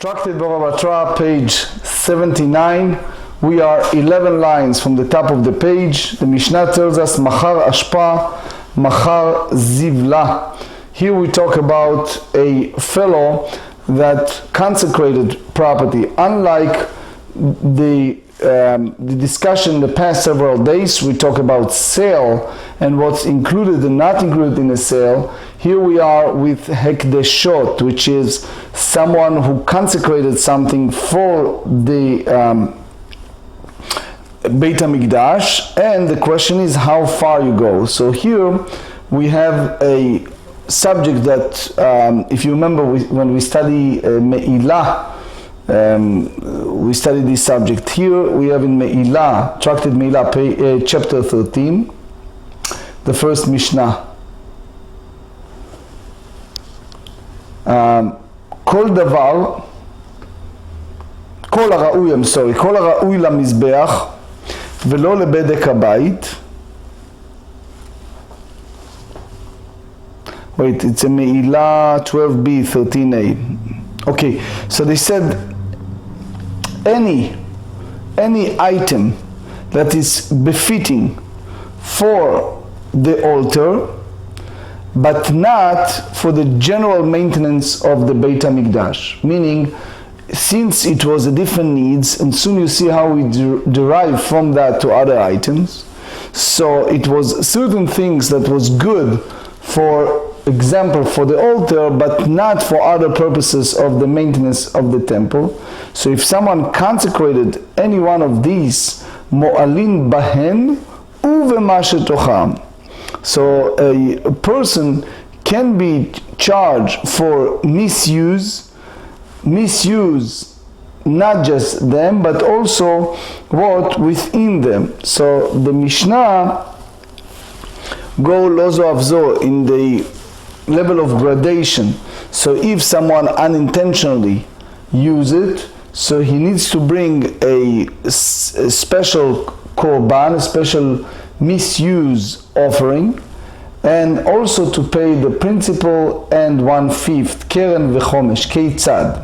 Tractate Bava Batra, page 79. We are 11 lines from the top of the page. The Mishnah tells us Machar Ashpa, Machar Zivla. Here we talk about a fellow that consecrated property. Unlike the discussion in the past several days, we talk about sale and what's included and not included in a sale. Here we are with hekdeshot, which is someone who consecrated something for the Beit HaMikdash, and the question is how far you go. So here we have a subject that, if you remember, when we study Me'ilah, we studied this subject. Here we have in Me'ilah, Tractate Me'ilah, chapter 13, the first Mishnah. כל דבר, כל הראוי למזבח ולא לבדק הבית. Wait, it's a Me'ilah 12b, 13a. Okay, so they said any item that is befitting for the altar, but not for the general maintenance of the Beit HaMikdash. Meaning, since it was a different needs, and soon you see how we derive from that to other items. So it was certain things that was good, for example, for the altar, but not for other purposes of the maintenance of the temple. So if someone consecrated any one of these, mo'alin bahen uvema shetocham. So a person can be charged for misuse not just them, but also what within them. So the Mishnah go lozo avzo in the level of gradation. So if someone unintentionally use it, so he needs to bring a special korban, a special misuse offering, and also to pay the principal and 1/5, keren v'chomesh, keitzad.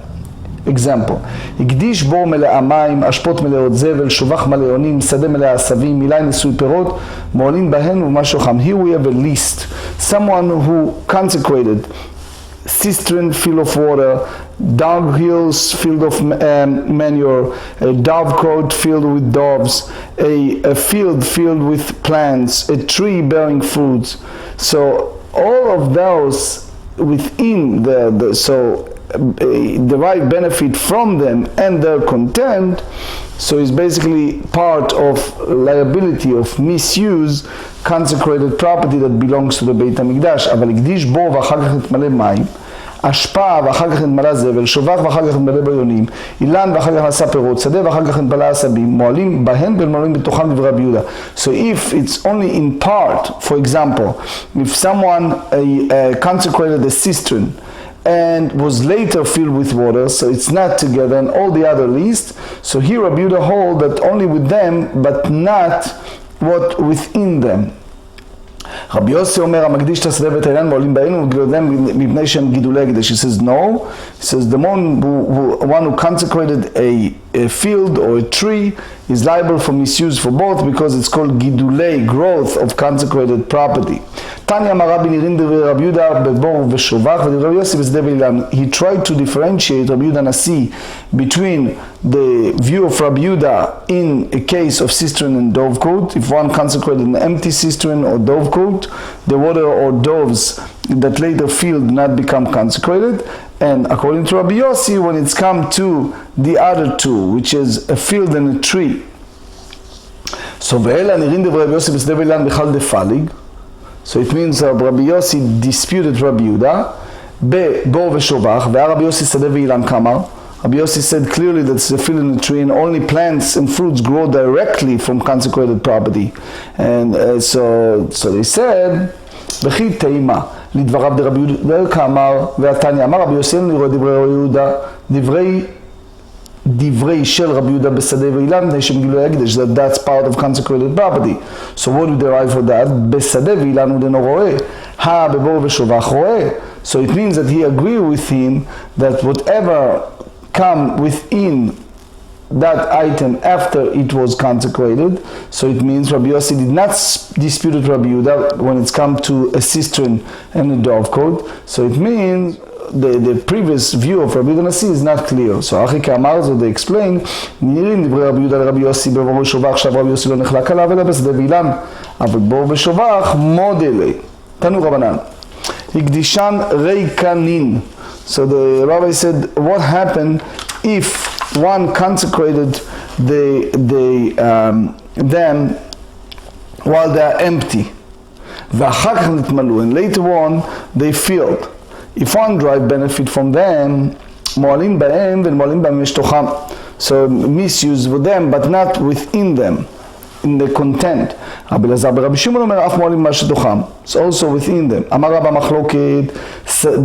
Example, הקדיש בור מלאה מים, אשפות מלאות זבל, שובח מלא אונים, שדה מלא עשבים, מילאי נשוי פירות, מועלין בהן ומשהו חם. Here we have a list. Someone who consecrated cistern filled of water, dog hills filled of manure, a dovecote filled with doves, a field filled with plants, a tree bearing fruits. So all of those within derive benefit from them and their content, so it's basically part of liability of misuse consecrated property that belongs to the Beit HaMikdash. אבל הקדיש בור ואחר כך נתמלא מים, אשפה ואחר כך נתמלא זבל, שובח ואחר כך נתמלא ביונים, אילן ואחר כך נשא פירות, שדה ואחר כך נתמלא עשבים, מועלים בהן ומועלים בתוכם דברי רבי יהודה. So if it's only in part, for example, if someone consecrated a cistern and was later filled with water, so it's not together, and all the other list, so here Rabbi Yehuda hold that only with them, but not what within them. רבי יוסי אומר, המקדיש את השדה ואת האילן מעולים בהן ומגלודם מפני שהם גידולי הקדש. He says no. He says the one who consecrated a field or a tree is liable for misuse for both, because it's called גידולי, growth of consecrated property. תניא אמר רבי נראים דברי רבי יהודה בבור ושובח ודברי רבי יוסי בשדה ואילן. He tried to differentiate רבי יהודה הנשיא between the view of Rabbi Yehuda in a case of cistern and dovecote. If one consecrated an empty cistern or dovecote, the water or doves that later filled do not become consecrated. And according to Rabbi Yossi, when it's come to the other two, which is a field and a tree, so ואלה נראים דברי רבי יוסי בשדה ואילן בכלל דפליג. So it means Rabbi Yossi disputed Rabbi Yehuda בבור ושובח, והרבי יוסי שדה ואילן כאמר. Rabbi Yossi said clearly that it's a field in a tree and only plants and fruits grow directly from consecrated property. And so they said, וכי תימה לדבריו דרבי יהודה כאמר, והתניא אמר רבי יוסי אני רואה דברי רבי יהודה, דברי של רבי יהודה בשדה ואילן, מפני שמגילוי הקדש, that's part of consecrated property. So what do you derive for that? בשדה ואילן הוא דנו רואה, בבור ושובח רואה. So it means that he agreed with him that whatever come within that item after it was consecrated. So it means Rabbi Yossi did not dispute with Rabbi Yehuda when it's come to a cistern and a dovecote. So it means the previous view of Rabbi Yehuda Nasi is not clear. So אחרי כאמר זאת, they explain, נראים דברי רבי יהודה לרבי יוסי בבור ושובח, שרבי יוסי לא נחלק עליו אלא בשדה ואילן, אבל בור ושובח מודלי. תנו רבנן. הקדישן ריקנין. So the rabbi said, what happened if one consecrated them while they are empty? ואחר כך נתמלאו, and later on they filled. If one derive benefit from them, מועלים בהם ומועלים בהם יש תוכם. So misuse with them, but not within them, in the content. רבי אלעזר ברבי שמעון אומר, אף מועלים מה שתוכם. It's also within them. אמר רבא מחלוקת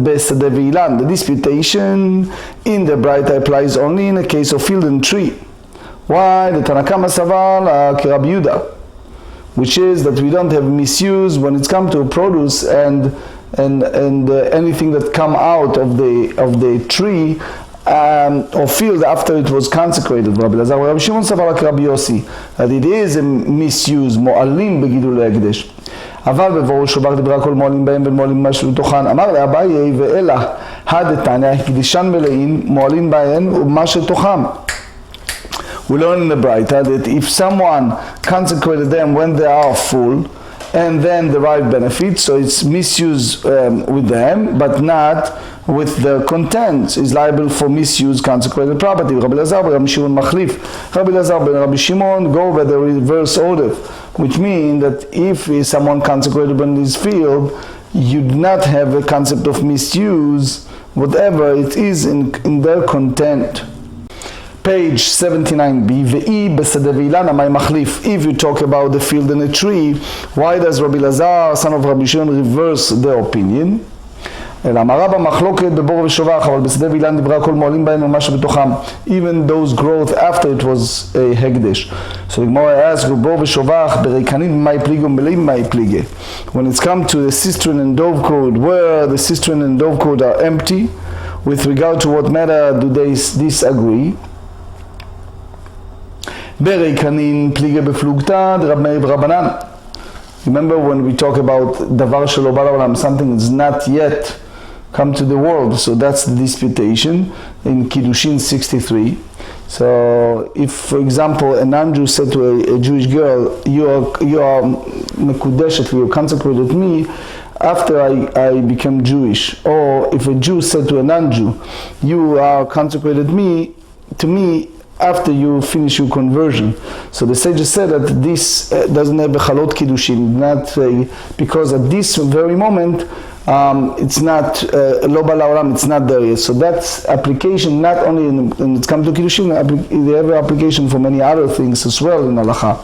בשדה ואילן. The disputation in the Braita applies only in a case of field and tree. Why? The תנא קמא סבר כרבי יהודה, which is that we don't have misuse when it's come to produce and anything that come out of the tree or field after it was consecrated. Rabbi Elazar ורבי שמעון סבר כרבי יוסי, that it is a misuse, מועלים בגידול ההקדש. אבל בבור ושובח דיברה כל מועלים בהם ומועלים משהו תוכן. אמר לאביי ואלה הדתניא הקדישן מלאים מועלים בהם ומשהו תוכם. We learn in the Braita that if someone consecrated them when they are full and then derive benefits, so it's misuse with them, but not with the contents, is liable for misuse consecrated property. Rabbi Elazar ben Rabbi Shimon machlif. Rabbi Elazar ben Rabbi Shimon go by the reverse order, which means that if someone consecrated in this field, you do not have a concept of misuse, whatever it is in their content. Page 79b, והיא בשדה ואילן, המאי מחליף. If you talk about the field and a tree, why does Rabbi Elazar, son of Rabbi Shimon, reverse their opinion? אלא אמר רבא מחלוקת בבור ושובח, אבל בשדה ואילן דיברה כל מועלים בהם ומה שבתוכם, even those growth after it was a הקדש. So the Gemara asks, בור ושובח בריקנין מאי פליגה ומלאים מאי פליגה. When it's come to the cistern and dovecote, where the cistern and dovecote are empty, with regard to what matter do they disagree? בריקנין פליגה בפלוגתא דרב מאיר ברבנן. Remember when we talk about דבר שלא בא לעולם, something is not yet come to the world, so that's the disputation in Kiddushin 63. So if, for example, a non-Jew said to a Jewish girl, you are mekudeshet, you consecrated me after I became Jewish, or if a Jew said to a non-Jew, you are consecrated to me after you finish your conversion. So the sages said that this doesn't have a chalot kiddushin, not because at this very moment it's not lo ba la'olam, it's not there yet. So that's application not only when it comes to kiddushin, they have application for many other things as well in halacha.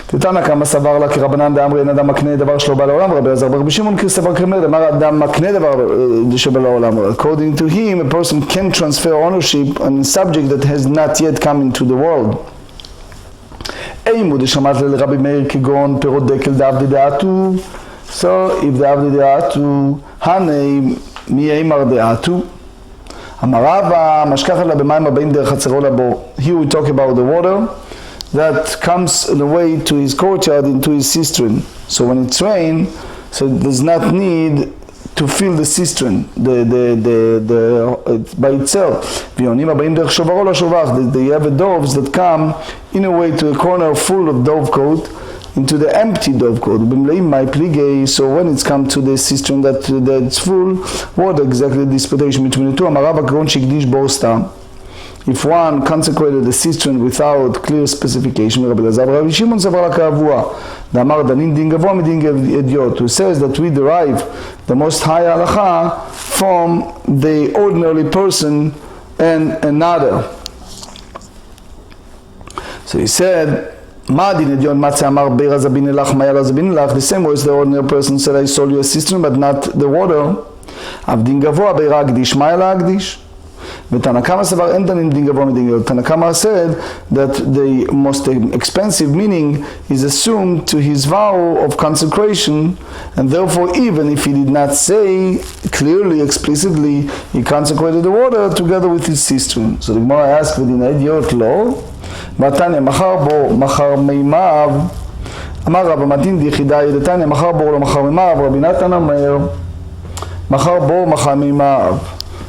תתנא קמא סבר לה כרבנן דאמרי אין אדם מקנה דבר שלא בא לעולם, רבי אלעזר ברבי שמעון כסבר כרמל, אמר אדם מקנה דבר שבא לעולם. According to him, a person can transfer ownership on a subject that has not yet come into the world. אימו דשמעת לרבי מאיר כגון פירות דקל דעבדי דעתו. So if דעבדי דעתו, הנה מי אימר דעתו? אמר רבא משכח לה במים הבאים דרך חצרו לבור. Here we talk about the water that comes on the way to his courtyard into his cistern. So when it's rain, so it does not need to fill the cistern by itself. They have doves that come in a way to a corner full of dovecote into the empty dovecote. So when it's come to the cistern that's full, what exactly the disputation between the two? If one consecrated the cistern without clear specification, Rabbi Elazar Rabbi Shimon סבר לקבוע, דאמר דנין דין גבוה מדין אדיוט, who says that we derive the most high halacha from the ordinary person and another. So he said, מה דין אדיוט מצא אמר בירה זבין אלך מאיה זבין אלך, the same way as the ordinary person said, I sold you a cistern but not the water. אף דין גבוה בירה הקדיש, מאיה להקדיש. ותנא קמא סבר אין דנין דין גבוה מדין גדול. תנא קמא said that the most expensive meaning is assumed to his vow of consecration, and therefore even if he did not say clearly, explicitly, he consecrated the water together with his cistern. So the Gemara asks, ודינא הדיוט לא? בתניא מחר בו מחר מימיו, אמר רבא מתין דיחידאי דתניא מחר בו לא מחר מימיו, רבי נתן אומר מחר בו מחר מימיו.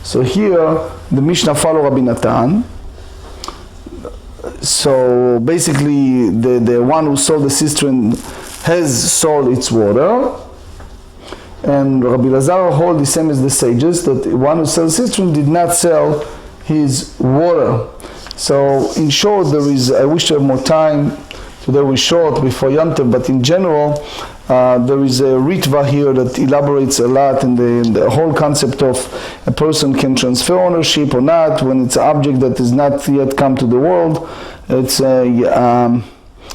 So here the Mishnah follow Rabbi Natan. So basically the one who sold the cistern has sold its water, and Rabbi Lazar hold the same as the sages, that the one who sells cistern did not sell his water. So in short, there is, I wish to have more time, today we're short before Yom Tov, but in general there is a ritva here that elaborates a lot in the whole concept of a person can transfer ownership or not when it's an object that has not yet come to the world. It's a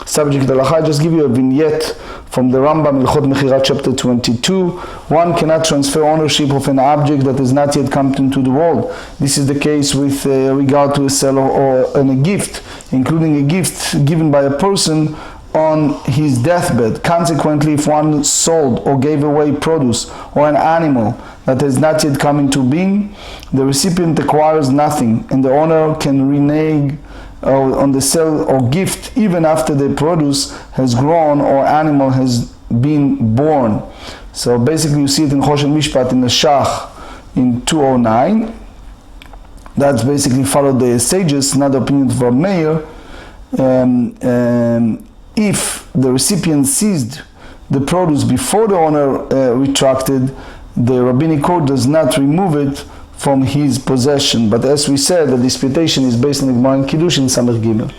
subject halacha. I just give you a vignette from the Rashbam Ilchot Mechirat chapter 22. One cannot transfer ownership of an object that has not yet come into the world. This is the case with regard to a seller or a gift, including a gift given by a person on his deathbed. Consequently, if one sold or gave away produce or an animal that has not yet come into being, the recipient acquires nothing, and the owner can renege on the sale or gift even after the produce has grown or animal has been born. So basically you see it in Choshen Mishpat in the Shach in 209. That's basically followed the sages, not the opinion of Meir. If the recipient seized the produce before the owner retracted, the rabbinic code does not remove it from his possession. But as we said, the disputation is based on the Gemara in Kiddushin Samech Gimel.